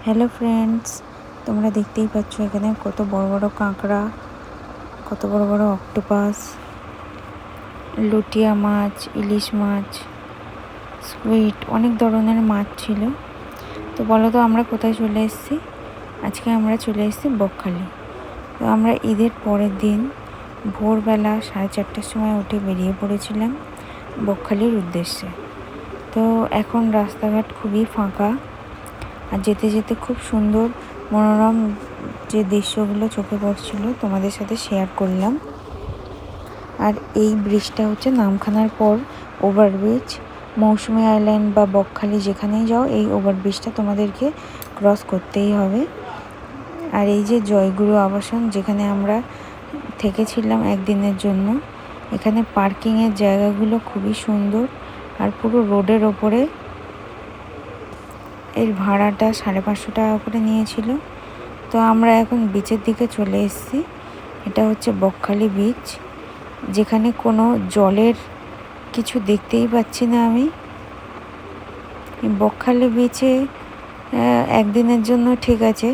Hello friends, তোমরা দেখতেই পাচ্ছ এখানে কত বড় বড় কাঁকড়া, কত বড় বড় অক্টোপাস, লুটিয়া মাছ, ইলিশ মাছ, স্কুইড, অনেক ধরনের মাছ ছিল। তো বলো তো আমরা কোথায় চলে এসেছি? আজকে আমরা চলে এসেছি বকখালি। তো আমরা ঈদের পরের দিন ভোরবেলা 4:30টার সময় উঠে বেরিয়ে পড়েছিলাম বকখালির উদ্দেশ্যে। তো এখন রাস্তাঘাট খুবই ফাঁকা, আর যেতে যেতে খুব সুন্দর মনোরম যে দৃশ্যগুলো চোখে পড়ছিল তোমাদের সাথে শেয়ার করলাম। আর এই ব্রিজটা হচ্ছে নামখানার পর ওভারব্রিজ। মৌসুমী আইল্যান্ড বা বকখালি যেখানেই যাও এই ওভারব্রিজটা তোমাদেরকে ক্রস করতেই হবে। আর এই যে জয়গুরু আবাসন, যেখানে আমরা থেকেছিলাম একদিনের জন্য, এখানে পার্কিংয়ের জায়গাগুলো খুবই সুন্দর আর পুরো রোডের ওপরে। এর ভাড়াটা 550 টাকা করে নিয়েছিল। তো আমরা এখন বিচের দিকে চলে এসেছি। এটা হচ্ছে বকখালি বিচ, যেখানে কোনো জলের কিছু দেখতেই পাচ্ছি না আমি। বকখালি বিচে একদিনের জন্য ঠিক আছে,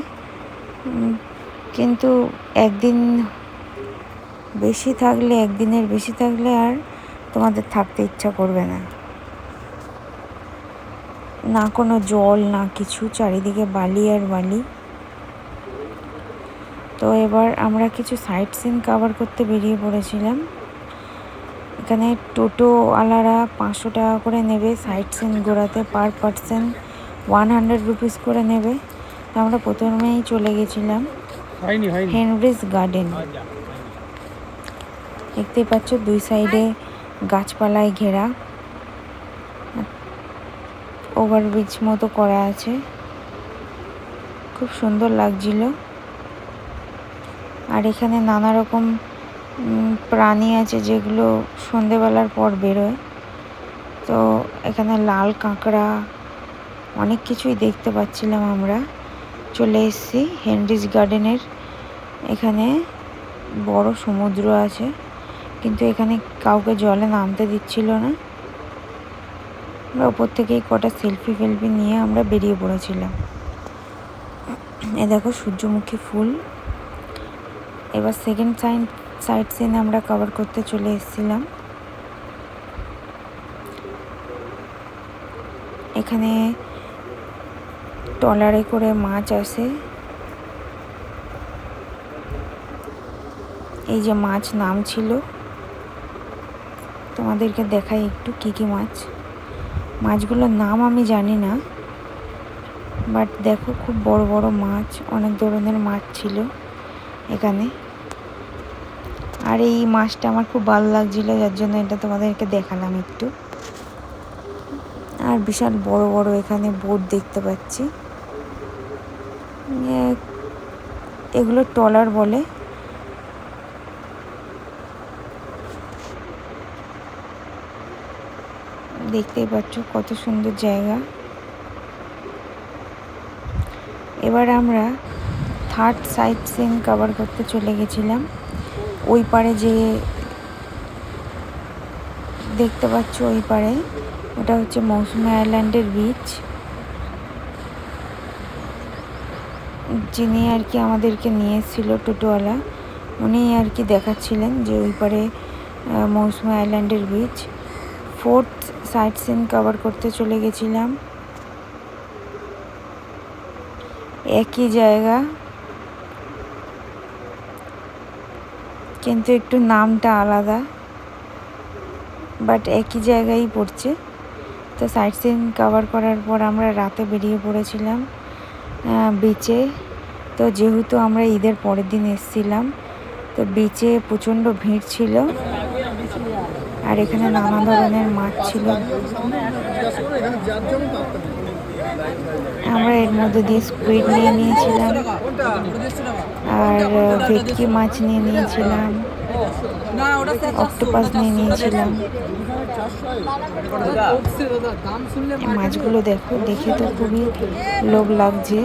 কিন্তু একদিনের বেশি থাকলে আর তোমাদের থাকতে ইচ্ছা করবে না। না কোনো জল, না কিছু, চারিদিকে বালি আর বালি। তো এবার আমরা কিছু সাইট সিন কভার করতে বেরিয়ে পড়েছিলাম। এখানে টোটোওয়ালারা 500 টাকা করে নেবে সাইট সিন ঘোরাতে, পার পার্সন 100 রুপিস করে নেবে। তো আমরা প্রথমেই চলে গেছিলাম হেনরিজ গার্ডেন। দেখতে পাচ্ছ দুই সাইডে গাছপালায় ঘেরা, ওভারব্রিজ মতো করা আছে, খুব সুন্দর লাগছিল। আর এখানে নানা রকম প্রাণী আছে যেগুলো সন্ধেবেলার পর বেরোয়। তো এখানে লাল কাঁকড়া, অনেক কিছুই দেখতে পাচ্ছিলাম আমরা। চলে এসেছি হেনরিজ গার্ডেনের। এখানে বড় সমুদ্র আছে, কিন্তু এখানে কাউকে জলে নামতে দিচ্ছিল না। আমরা ওপর থেকেই কটা সেলফি নিয়ে আমরা বেরিয়ে পড়েছিলাম। এ দেখো সূর্যমুখী ফুল। এবার সেকেন্ড সাইট সিন আমরা কভার করতে চলে এসেছিলাম। এখানে ট্রলারে করে মাছ আসে। এই যে মাছ নাম ছিল, তোমাদেরকে দেখাই একটু কি কি মাছ। মাছগুলোর নাম আমি জানি না, বাট দেখো খুব বড় বড় মাছ, অনেক ধরনের মাছ ছিল এখানে। আর এই মাছটা আমার খুব ভালো লাগছিল, যার জন্য এটা তোমাদেরকে দেখালাম একটু। আর বিশাল বড় বড় এখানে বোট দেখতে পাচ্ছি, এগুলো ট্রলার বলে। দেখতেই পাচ্ছ কত সুন্দর জায়গা। এবার আমরা থার্ড সাইট সিন কভার করতে চলে গেছিলাম। ওই পারে যে দেখতে পাচ্ছ, ওই পারে ওটা হচ্ছে মৌসুমী আইল্যান্ডের বিচ। যিনি আর কি আমাদেরকে নিয়ে এসেছিল টোটোওয়ালা, উনি আর কি দেখাচ্ছিলেন যে ওই পারে মৌসুমী আইল্যান্ডের beach. Fourth sight scene cover করতে চলে গেছিলাম। একই জায়গা, কিন্তু একটু নামটা আলাদা, বাট একই জায়গায় পড়ছে। তো সাইট সিন কভার করার পর আমরা রাতে বেরিয়ে পড়েছিলাম বিচে। তো যেহেতু আমরা ঈদের পরের দিন এসেছিলাম, তো বিচে প্রচণ্ড ভিড় ছিল। আর এখানে নানা ধরনের মাছ ছিল। আমরা এর মধ্যে দিয়ে স্কুইড নিয়ে নিয়েছিলাম, আর ভেটকি মাছ নিয়ে নিয়েছিলাম, অক্টোপাস নিয়ে নিয়েছিলাম। মাছগুলো দেখে তো খুবই লোভ লাগছে।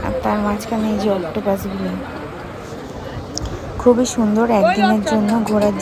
আর তার মাঝখানে এই যে অক্টোপাসগুলো, খুবই সুন্দর একদিনের জন্য ঘোরার